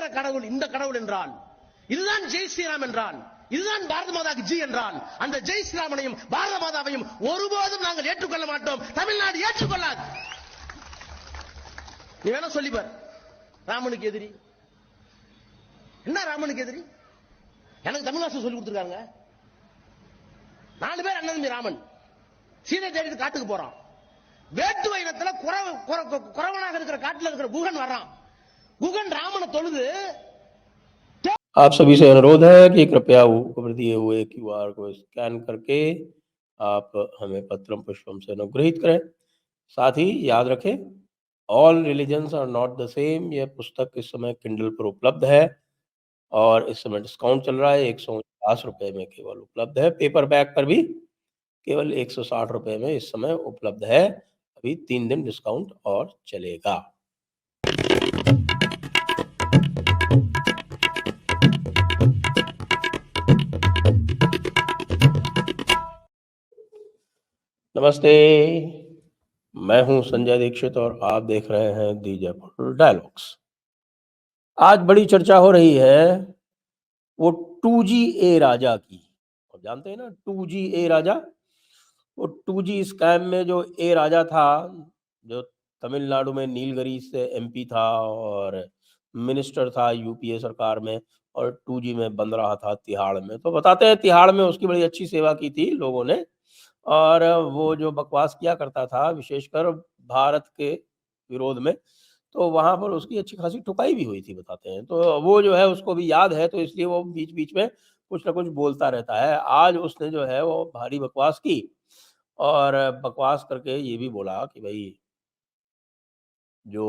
இருக்கிற கடவுள் இந்த கடவுள் என்றால், இதுதான் ஜெய் ஸ்ரீராம் என்றால், இதுதான் பாரத மாதாக்கு ஜி என்றால், அந்த ஜெய் ஸ்ரீராமனையும் பாரத மாதாவையும் ஒருபோதும் நாங்கள் ஏற்றுக்கொள்ள மாட்டோம். தமிழ்நாடு ஏற்றுக்கொள்ளாது. நீ வேணா சொல்லிப்பார், ராமனுக்கு எதிரி என்ன? ராமனுக்கு எதிரி எனக்கு தமிழ்நாடு சொல்லி கொடுத்துருக்காங்க. 4 பேர் அண்ணன் தம்பி ராமன் சீதை தேடிட்டு காட்டுக்கு போறான். வேட்டுவ இனத்துல குறவனாக இருக்கிற காட்டுல இருக்கிற குகன் வர்றான். குகன் ராமனை தொழுது. आप सभी से अनुरोध है कि कृपया ऊपर दिए हुए QR को स्कैन करके आप हमें पत्रम पुष्पम से अनुग्रहित करें। साथ ही याद रखें, all religions are not the same. यह पुस्तक इस समय किंडल पर उपलब्ध है और इस समय डिस्काउंट चल रहा है। 149 रुपए में केवल उपलब्ध है। पेपर बैग पर भी केवल 160 रुपए में इस समय उपलब्ध है। अभी 3 दिन डिस्काउंट और चलेगा। नमस्ते, मैं हूं संजय दीक्षित और आप देख रहे हैं दी जयपुर डायलॉग्स। आज बड़ी चर्चा हो रही है वो 2G ए राजा की। आप जानते हैं ना 2G ए राजा? वो 2G स्कैम में जो ए राजा था, जो तमिलनाडु में नीलगिरी से MP था और मिनिस्टर था UPA सरकार में, और 2G में बन रहा था तिहाड़ में। तो बताते हैं तिहाड़ में उसकी बड़ी अच्छी सेवा की थी लोगों ने, और वो जो बकवास किया करता था विशेषकर भारत के विरोध में, तो वहाँ पर उसकी अच्छी खासी ठुकाई भी हुई थी बताते हैं। तो वो जो है उसको भी याद है, तो इसलिए वो बीच बीच में कुछ ना कुछ बोलता रहता है। आज उसने जो है वो भारी बकवास की, और बकवास करके ये भी बोला कि भाई जो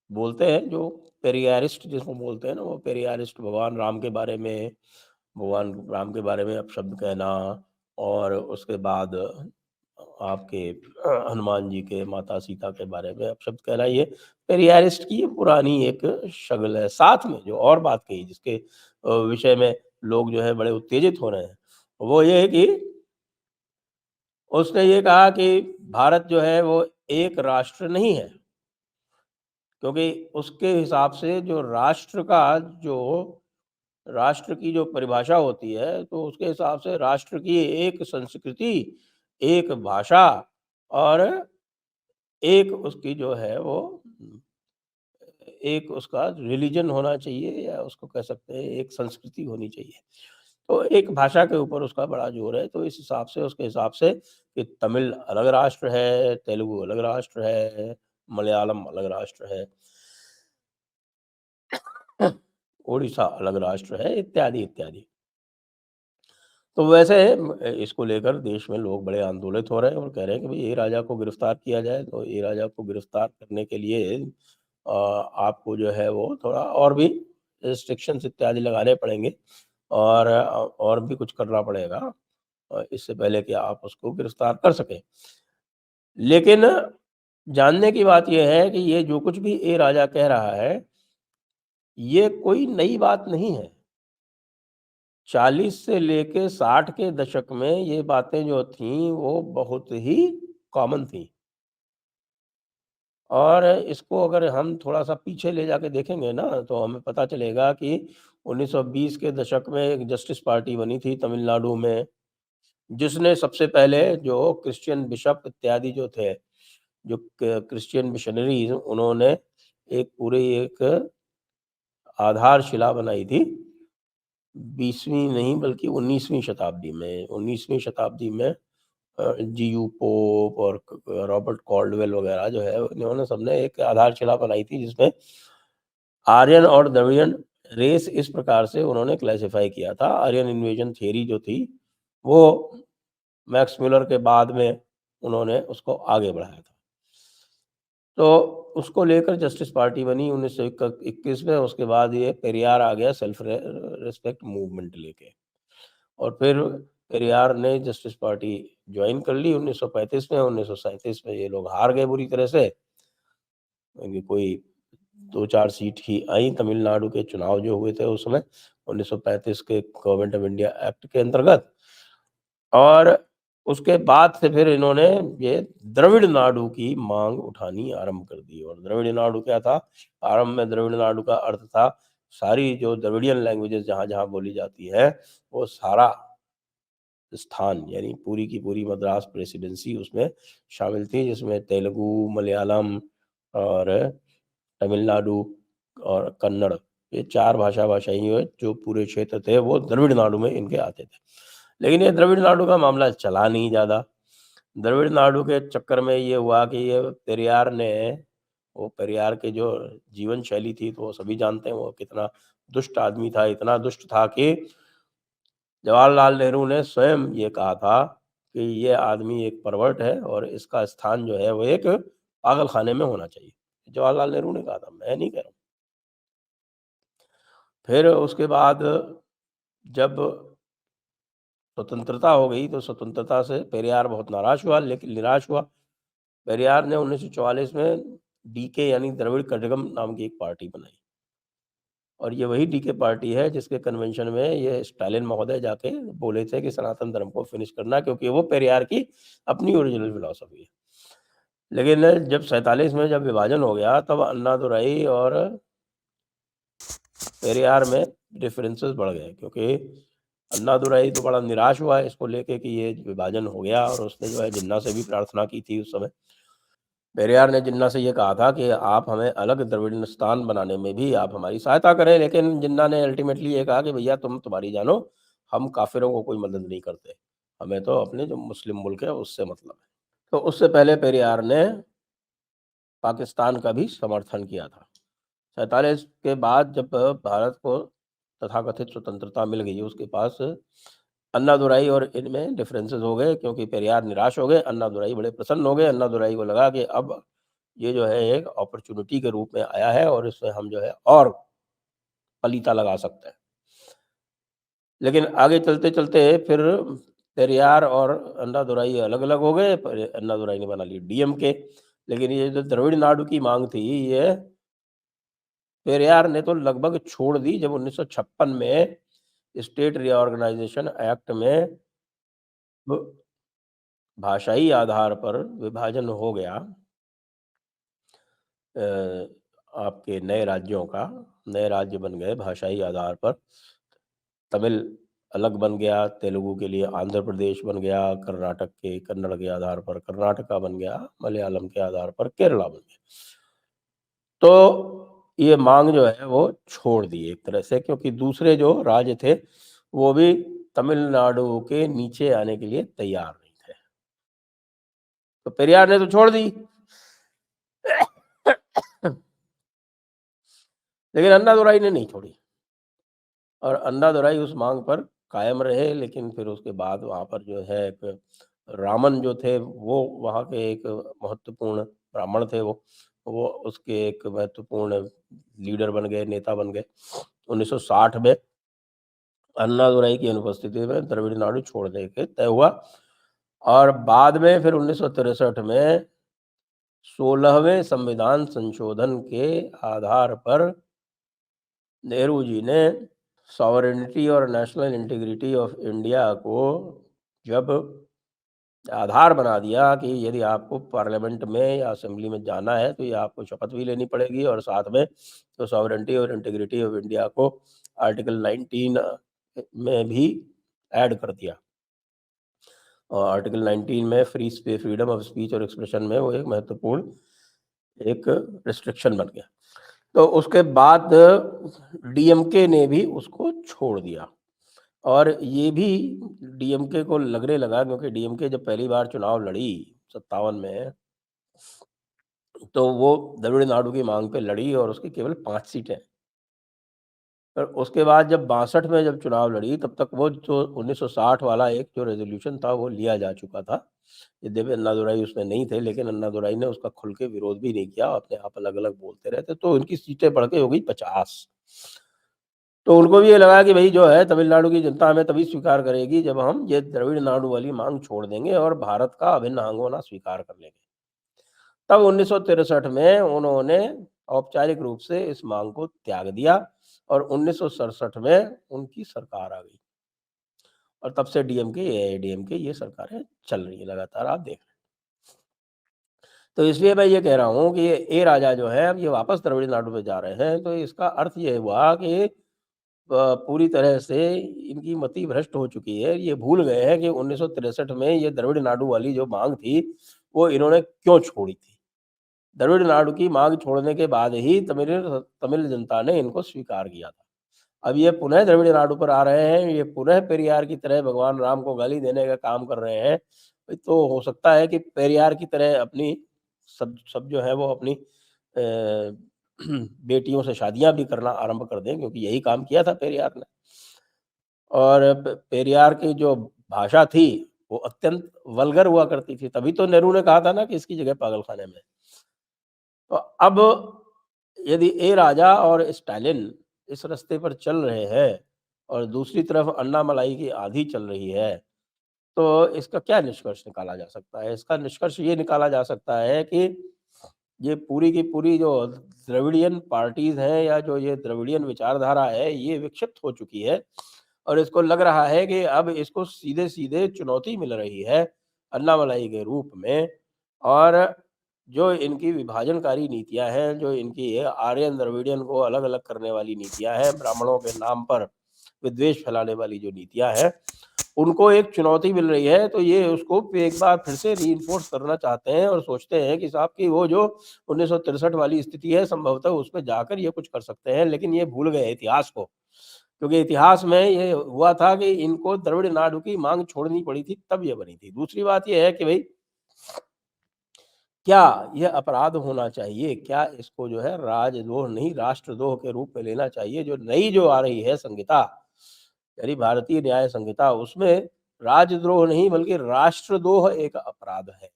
बोलते हैं, जो पेरियारिस्ट जिसको बोलते हैं ना, वो पेरियारिस्ट भगवान राम के बारे में, भगवान राम के बारे में अपशब्द कहना, और उसके बाद आपके हनुमान जी के, माता सीता के बारे में अपशब्द कहना, ये पेरियारिस्ट की ये पुरानी एक शगल है। साथ में जो और बात कही जिसके विषय में लोग जो है बड़े उत्तेजित हो रहे हैं, वो ये है कि उसने ये कहा कि भारत जो है वो एक राष्ट्र नहीं है, क्योंकि उसके हिसाब से जो राष्ट्र की जो परिभाषा होती है, तो उसके हिसाब से राष्ट्र की एक संस्कृति, एक भाषा और एक उसकी जो है वो एक उसका रिलीजन होना चाहिए, या उसको कह सकते हैं एक संस्कृति होनी चाहिए। तो एक भाषा के ऊपर उसका बड़ा जोर है। तो इस हिसाब से, उसके हिसाब से कि तमिल अलग राष्ट्र है, तेलुगु अलग राष्ट्र है, मलयालम अलग राष्ट्र है, ओडिशा अलग राष्ट्र है, इत्यादि इत्यादि। तो वैसे इसको लेकर देश में लोग बड़े आंदोलित हो रहे हैं और कह रहे हैं कि भाई ए राजा को गिरफ्तार किया जाए। तो ए राजा को गिरफ्तार करने के लिए आपको जो है वो थोड़ा और भी रिस्ट्रिक्शंस इत्यादि लगाने पड़ेंगे, और भी कुछ करना पड़ेगा इससे पहले कि आप उसको गिरफ्तार कर सकें। लेकिन जानने की बात यह है कि ये जो कुछ भी ए राजा कह रहा है, ये कोई नई बात नहीं है। 40 से लेके 60 के दशक में ये बातें जो थीं वो बहुत ही कॉमन थी, और इसको अगर हम थोड़ा-सा पीछे ले जाके देखेंगे ना, तो हमें पता चलेगा कि 1920 के दशक में एक जस्टिस पार्टी बनी थी तमिलनाडु में, जिसने सबसे पहले जो क्रिश्चियन बिशप इत्यादि जो थे, जो क्रिश्चियन मिशनरीज, उन्होंने एक आधारशिला बनाई थी 20वीं नहीं बल्कि 19वीं शताब्दी में। 19वीं शताब्दी में GU पोप और रॉबर्ट कॉल्डवेल वगैरह जो है, इन्होंने सबने एक आधारशिला बनाई थी जिसमें आर्यन और द्रविड़ियन रेस इस प्रकार से उन्होंने क्लासिफाई किया था। आर्यन इन्वेजन थ्योरी जो थी वो मैक्स म्यूलर के बाद में उन्होंने उसको आगे बढ़ाया था। तो उसको लेकर जस्टिस पार्टी बनी 1921 में। उसके बाद ये पेरियार आ गया सेल्फ रिस्पेक्ट मूवमेंट लेके, और फिर पेरियार ने जस्टिस पार्टी ज्वाइन कर ली 1935 में। 1937 में ये लोग हार गए बुरी तरह से, क्योंकि कोई 2-4 सीट ही आई तमिलनाडु के चुनाव जो हुए थे उस समय 1935 के गवर्नमेंट ऑफ इंडिया एक्ट के अंतर्गत। और उसके बाद से फिर इन्होंने ये द्रविड़ नाडु की मांग उठानी आरंभ कर दी। और द्रविड़ नाडु क्या था? आरंभ में द्रविड़ नाडु का अर्थ था सारी जो द्रविडियन लैंग्वेजेस जहाँ जहाँ बोली जाती है वो सारा स्थान, यानी पूरी की पूरी मद्रास प्रेसिडेंसी उसमें शामिल थी, जिसमें तेलुगु, मलयालम और तमिलनाडु और कन्नड़, ये 4 भाषाई जो पूरे क्षेत्र थे वो द्रविड़ नाडु में इनके आते थे। लेकिन ये द्रविड़ नाडु का मामला चला नहीं ज़्यादा। द्रविड़ नाडु के चक्कर में ये हुआ कि ये पेरियार ने, वो पेरियार के जो जीवन शैली थी तो वो सभी जानते हैं वो कितना दुष्ट आदमी था। इतना दुष्ट था कि जवाहरलाल नेहरू ने स्वयं ये कहा था कि ये आदमी एक परवर्ट है और इसका स्थान जो है वो एक पागल खाने में होना चाहिए। जवाहरलाल नेहरू ने कहा था, मैं नहीं कह रहा हूँ। फिर उसके बाद जब स्वतंत्रता हो गई तो स्वतंत्रता से पेरियार बहुत नाराज हुआ, लेकिन निराश हुआ। पेरियार ने 1944 में डीके यानी द्रविड़ कड़गम नाम की एक पार्टी बनाई, और ये वही डीके पार्टी है जिसके कन्वेंशन में ये स्टालिन महोदय जाके बोले थे कि सनातन धर्म को फिनिश करना, क्योंकि वो पेरियार की अपनी ओरिजिनल फिलॉसफी है। लेकिन जब 47 में जब विभाजन हो गया तब अन्नादुरई और पेरियार में डिफरेंसेस बढ़ गए, क्योंकि अन्नादुरई तो बड़ा निराश हुआ है इसको लेके कि ये विभाजन हो गया, और उसने जो है जिन्ना से भी प्रार्थना की थी उस समय। पेरियार ने जिन्ना से ये कहा था कि आप हमें अलग द्रविड़िस्तान बनाने में भी आप हमारी सहायता करें, लेकिन जिन्ना ने अल्टीमेटली ये कहा कि भैया तुम तुम्हारी जानो, हम काफिरों को कोई मदद नहीं करते, हमें तो अपने जो मुस्लिम मुल्क है उससे मतलब है। तो उससे पहले पेरियार ने पाकिस्तान का भी समर्थन किया था। 47 के बाद जब भारत को तथाकथित स्वतंत्रता मिल गई, उसके पास अन्नादुरई और इनमें डिफरेंसेस हो गए, क्योंकि पेरियार निराश हो गए, अन्नादुरई बड़े प्रसन्न हो गए। अन्नादुरई को लगा कि अब ये जो है एक अपॉर्चुनिटी के रूप में आया है और इसमें हम जो है और पलीता लगा सकते हैं। लेकिन आगे चलते चलते फिर पेरियार और अन्नादुरई अलग अलग हो गए। अन्नादुरई ने बना ली डीएमके। लेकिन ये जो द्रविड़ नाडु की मांग थी, ये पेरियार ने तो लगभग छोड़ दी जब 1956 में स्टेट रीऑर्गेनाइजेशन एक्ट में भाषाई आधार पर विभाजन हो गया आपके नए राज्यों का, नए राज्य बन गए भाषाई आधार पर। तमिल अलग बन गया, तेलुगु के लिए आंध्र प्रदेश बन गया, कर्नाटक के कन्नड़ के आधार पर कर्नाटका बन गया, मलयालम के आधार पर केरला बन गया। तो ये मांग जो है वो छोड़ दी एक तरह से, क्योंकि दूसरे जो राज्य थे वो भी तमिलनाडु के नीचे आने के लिए तैयार नहीं थे। तो पेरियार ने तो छोड़ दी, लेकिन अन्नादुरई ने नहीं छोड़ी, और अन्नादुरई उस मांग पर कायम रहे। लेकिन फिर उसके बाद वहाँ पर जो है एक रामन जो थे वो वहाँ के एक महत्वपूर्ण ब्राह्मण थे, वो उसके एक महत्वपूर्ण लीडर बन गए, नेता बन गए। 1960 में अन्नादुरई की अनुपस्थिति में द्रविड़ नाडु छोड़ने के तय हुआ, और बाद में फिर 1963 में 16वें संविधान संशोधन के आधार पर नेहरू जी ने सॉवरेनिटी और नेशनल इंटीग्रिटी ऑफ इंडिया को जब आधार बना दिया कि यदि आपको पार्लियामेंट में या असेंबली में जाना है तो ये आपको शपथ भी लेनी पड़ेगी, और साथ में तो सॉवरेनिटी और इंटीग्रिटी ऑफ इंडिया को आर्टिकल 19 में भी ऐड कर दिया। और आर्टिकल 19 में फ्रीडम ऑफ स्पीच और एक्सप्रेशन में वो एक महत्वपूर्ण एक रिस्ट्रिक्शन बन गया। तो उसके बाद डीएमके ने भी उसको छोड़ दिया, और ये भी डीएमके को लगने लगा, क्योंकि डीएमके जब पहली बार चुनाव लड़ी 57 में, तो वो द्रविड़ नाडु की मांग पे लड़ी और उसकी केवल 5 सीटें। और उसके बाद जब 62 में जब चुनाव लड़ी तब तक वो जो 1960 वाला एक जो रेजोल्यूशन था वो लिया जा चुका था। यद्यपि अन्नादुरई उसमें नहीं थे, लेकिन अन्नादुरई ने उसका खुल के विरोध भी नहीं किया, अपने आप अलग अलग बोलते रहते, तो उनकी सीटें बढ़ के हो गई 50। तो उनको भी ये लगा कि भाई जो है तमिलनाडु की जनता हमें तभी स्वीकार करेगी जब हम ये द्रविड़ नाडु वाली मांग छोड़ देंगे और भारत का अभिन्न अंग होना स्वीकार कर लेंगे। तब 1963 में उन्होंने औपचारिक रूप से इस मांग को त्याग दिया, और 1967 में उनकी सरकार आ गई। और तब से डीएमके एआईएडीएमके ये सरकारें चल रही है लगातार, आप देख रहे हैं। तो इसलिए मैं ये कह रहा हूँ कि ए राजा जो है अब ये वापस तमिलनाडु में जा रहे हैं, तो इसका अर्थ ये हुआ कि पूरी तरह से इनकी मति भ्रष्ट हो चुकी है। ये भूल गए हैं कि 1963 में ये द्रविड़ नाडु वाली जो मांग थी, वो इन्होंने क्यों छोड़ी थी। द्रविड़ नाडु की मांग छोड़ने के बाद ही तमिल जनता ने इनको स्वीकार किया था। अब ये पुनः द्रविड़ नाडु पर आ रहे हैं, ये पुनः पेरियार की तरह भगवान राम को गाली देने का काम कर रहे हैं। तो हो सकता है कि पेरियार की तरह अपनी सब जो है वो अपनी बेटियों से शादियां भी करना आरंभ कर दें, क्योंकि यही काम किया था पेरियार ने। और पेरियार की जो भाषा थी वो अत्यंत वल्गर हुआ करती थी, तभी तो नेहरू ने कहा था ना कि इसकी जगह पागलखाने में। तो अब यदि ए राजा और स्टालिन इस रास्ते पर चल रहे हैं और दूसरी तरफ अन्नामलाई की आंधी चल रही है, तो इसका क्या निष्कर्ष निकाला जा सकता है? इसका निष्कर्ष ये निकाला जा सकता है कि ये पूरी की पूरी जो द्रविडियन पार्टीज़ हैं या जो ये द्रविडियन विचारधारा है, ये विक्षिप्त हो चुकी है और इसको लग रहा है कि अब इसको सीधे-सीधे चुनौती मिल रही है अन्नामलाई के रूप में। और जो इनकी विभाजनकारी नीतियाँ हैं, जो इनकी ये आर्यन द्रविडियन को अलग-अलग करने वाली नीतियाँ हैं, ब्राह्मणों के नाम पर विद्वेष फैलाने वाली जो नीतियाँ हैं, उनको एक चुनौती मिल रही है, तो ये उसको एक बार फिर से रीइंफोर्स करना चाहते हैं और सोचते हैं कि साहब की वो जो 1963 वाली स्थिति है, संभवतः उसमें जाकर ये कुछ कर सकते हैं, लेकिन ये भूल गए इतिहास को। क्योंकि इतिहास में ये हुआ था कि इनको द्रविड़ नाडु की मांग छोड़नी पड़ी थी, तब ये बनी थी। दूसरी बात ये है कि भई क्या यह अपराध होना चाहिए? क्या इसको जो है राजद्रोह नहीं राष्ट्रद्रोह के रूप में लेना चाहिए? जो नई जो आ रही है संहिता, यानी भारतीय न्याय संहिता, उसमें राजद्रोह नहीं बल्कि राष्ट्रद्रोह एक अपराध है।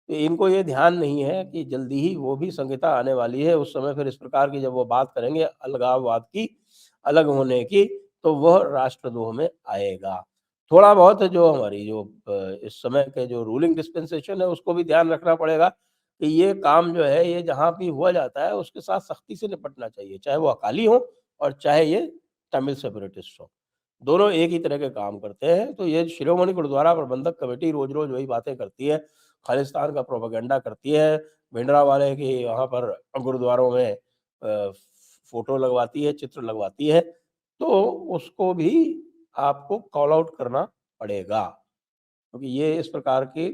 तो इनको ये ध्यान नहीं है कि जल्दी ही वो भी संहिता आने वाली है, उस समय फिर इस प्रकार की जब वो बात करेंगे अलगाववाद की, अलग होने की, तो वह राष्ट्रद्रोह में आएगा। थोड़ा बहुत जो हमारी जो इस समय के जो रूलिंग डिस्पेंसेशन है, उसको भी ध्यान रखना पड़ेगा कि ये काम जो है, ये जहाँ भी हुआ जाता है, उसके साथ सख्ती से निपटना चाहिए, चाहे वो अकाली हो और चाहे ये तमिल सेपरेटिस्ट हों। दोनों एक ही तरह के काम करते हैं, तो ये शिरोमणि गुरुद्वारा प्रबंधक कमेटी रोज़-रोज़ वही बातें करती है, खालिस्तान का प्रोपेगेंडा करती है, भिंडरावाले की वहाँ पर गुरुद्वारों में फ़ोटो लगवाती है, चित्र लगवाती है, तो उसको भी आपको कॉल आउट करना पड़ेगा। क्योंकि ये इस प्रकार की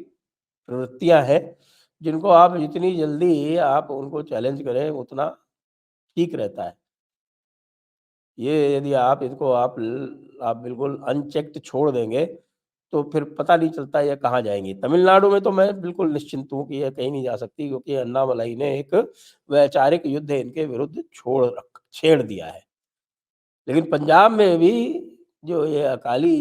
प्रवृत्तियाँ हैं, जिनको आप जितनी जल्दी आप उनको चैलेंज करें, उतना ठीक रहता है। ये यदि आप इनको आप बिल्कुल अनचेक्ड छोड़ देंगे, तो फिर पता नहीं चलता ये कहाँ जाएँगी। तमिलनाडु में तो मैं बिल्कुल निश्चिंत हूँ कि ये कहीं नहीं जा सकती, क्योंकि अन्नामलाई ने एक वैचारिक युद्ध इनके विरुद्ध छेड़ दिया है। लेकिन पंजाब में भी जो ये अकाली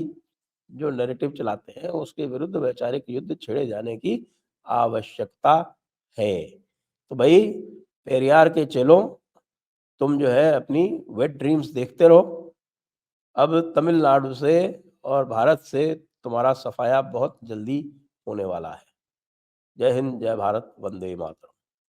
जो नैरेटिव चलाते हैं, उसके विरुद्ध वैचारिक युद्ध छेड़े जाने की आवश्यकता है। तो भई पेरियार के चेलों, तुम जो है अपनी वेट ड्रीम्स देखते रहो। अब तमिलनाडु से और भारत से तुम्हारा सफाया बहुत जल्दी होने वाला है। जय हिंद, जय भारत, वंदे मातरम।